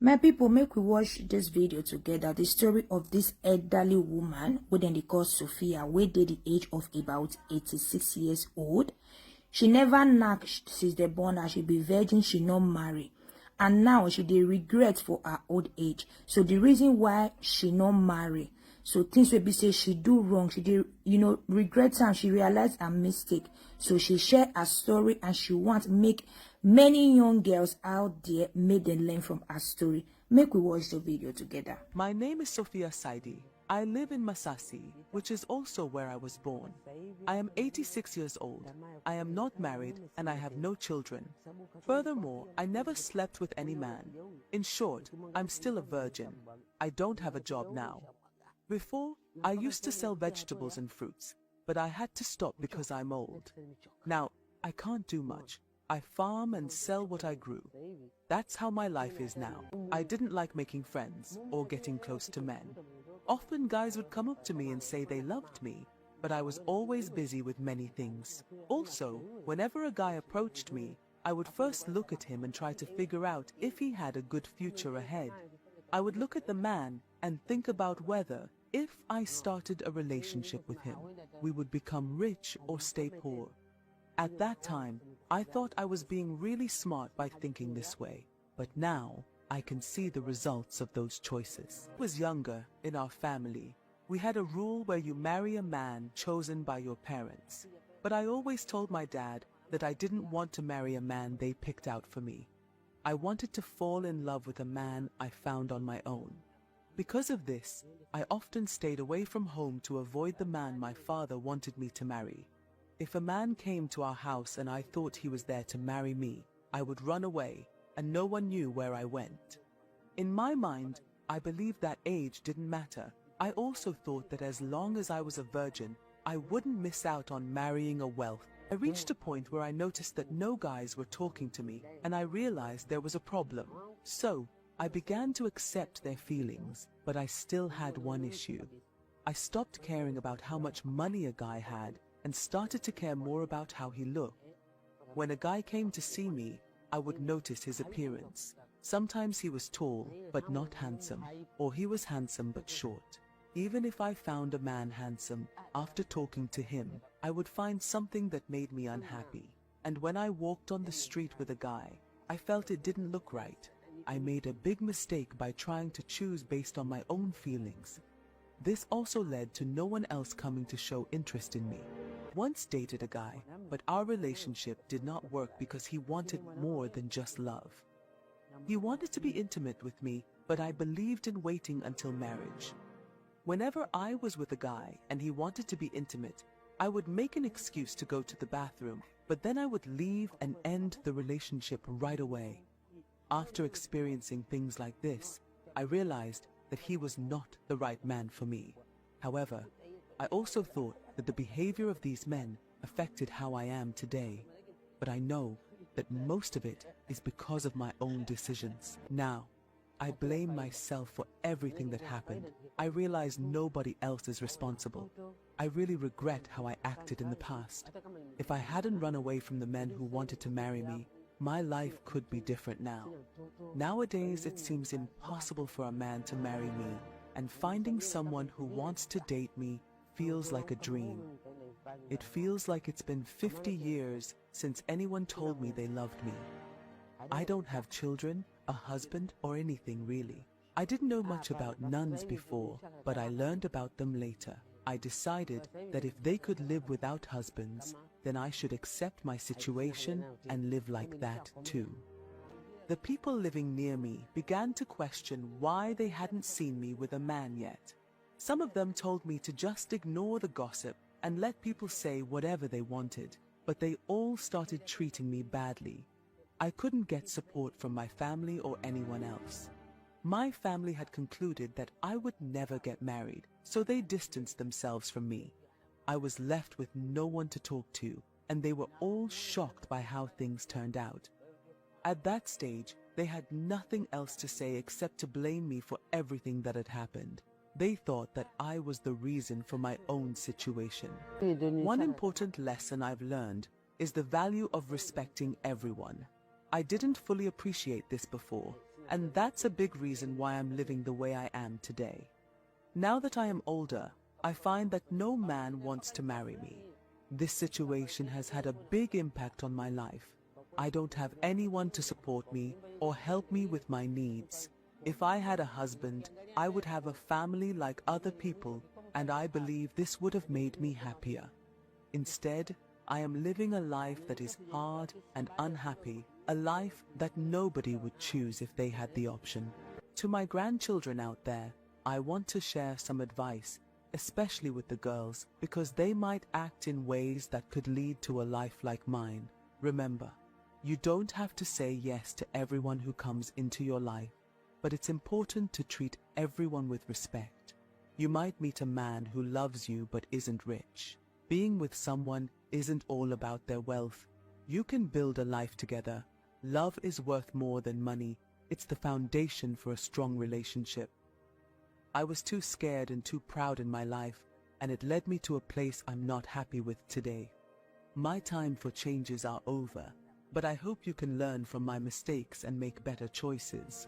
My people, make we watch this video together. The story of this elderly woman, who then they call Sophia, who did the age of about 86 years old. She never knocked since they born her. She be virgin, she not marry. And now she dey regret for her old age. So the reason why she not marry, so things will be say she do wrong, she did, regret and she realized her mistake. So she share her story and she want make many young girls out there make them learn from her story. Make we watch the video together. My name is Sophia Saidi. I live in Masasi, which is also where I was born. I am 86 years old. I am not married and I have no children. Furthermore, I never slept with any man. In short, I'm still a virgin. I don't have a job now. Before, I used to sell vegetables and fruits, but I had to stop because I'm old. Now, I can't do much. I farm and sell what I grew. That's how my life is now. I didn't like making friends or getting close to men. Often guys would come up to me and say they loved me, but I was always busy with many things. Also, whenever a guy approached me, I would first look at him and try to figure out if he had a good future ahead. I would look at the man and think about whether, if I started a relationship with him, we would become rich or stay poor. At that time, I thought I was being really smart by thinking this way, but now I can see the results of those choices. When I was younger, in our family, we had a rule where you marry a man chosen by your parents, but I always told my dad that I didn't want to marry a man they picked out for me. I wanted to fall in love with a man I found on my own. Because of this, I often stayed away from home to avoid the man my father wanted me to marry. If a man came to our house and I thought he was there to marry me, I would run away, and no one knew where I went. In my mind, I believed that age didn't matter. I also thought that as long as I was a virgin, I wouldn't miss out on marrying a wealth. I reached a point where I noticed that no guys were talking to me, and I realized there was a problem. So, I began to accept their feelings, but I still had one issue. I stopped caring about how much money a guy had and started to care more about how he looked. When a guy came to see me, I would notice his appearance. Sometimes he was tall but not handsome, or he was handsome but short. Even if I found a man handsome, after talking to him, I would find something that made me unhappy. And when I walked on the street with a guy, I felt it didn't look right. I made a big mistake by trying to choose based on my own feelings. This also led to no one else coming to show interest in me. Once dated a guy, but our relationship did not work because he wanted more than just love. He wanted to be intimate with me, but I believed in waiting until marriage. Whenever I was with a guy and he wanted to be intimate, I would make an excuse to go to the bathroom, but then I would leave and end the relationship right away. After experiencing things like this, I realized that he was not the right man for me. However, I also thought that the behavior of these men affected how I am today, but I know that most of it is because of my own decisions. Now, I blame myself for everything that happened. I realize nobody else is responsible. I really regret how I acted in the past. If I hadn't run away from the men who wanted to marry me, my life could be different now. Nowadays, it seems impossible for a man to marry me, and finding someone who wants to date me feels like a dream. It feels like it's been 50 years since anyone told me they loved me. I don't have children, a husband, or anything really. I didn't know much about nuns before, but I learned about them later. I decided that if they could live without husbands, then I should accept my situation and live like that too. The people living near me began to question why they hadn't seen me with a man yet. Some of them told me to just ignore the gossip and let people say whatever they wanted, but they all started treating me badly. I couldn't get support from my family or anyone else. My family had concluded that I would never get married, so they distanced themselves from me. I was left with no one to talk to, and they were all shocked by how things turned out. At that stage, they had nothing else to say except to blame me for everything that had happened. They thought that I was the reason for my own situation. One important lesson I've learned is the value of respecting everyone. I didn't fully appreciate this before, And that's a big reason why I'm living the way I am today. Now that I am older, I find that no man wants to marry me. This situation has had a big impact on my life. I don't have anyone to support me or help me with my needs. If I had a husband, I would have a family like other people, and I believe this would have made me happier. Instead, I am living a life that is hard and unhappy, a life that nobody would choose if they had the option. To my grandchildren out there, I want to share some advice, especially with the girls, because they might act in ways that could lead to a life like mine. Remember, you don't have to say yes to everyone who comes into your life, but it's important to treat everyone with respect. You might meet a man who loves you but isn't rich. Being with someone isn't all about their wealth. You can build a life together. Love is worth more than money. It's the foundation for a strong relationship. I was too scared and too proud in my life, and it led me to a place I'm not happy with today. My time for changes are over, but I hope you can learn from my mistakes and make better choices.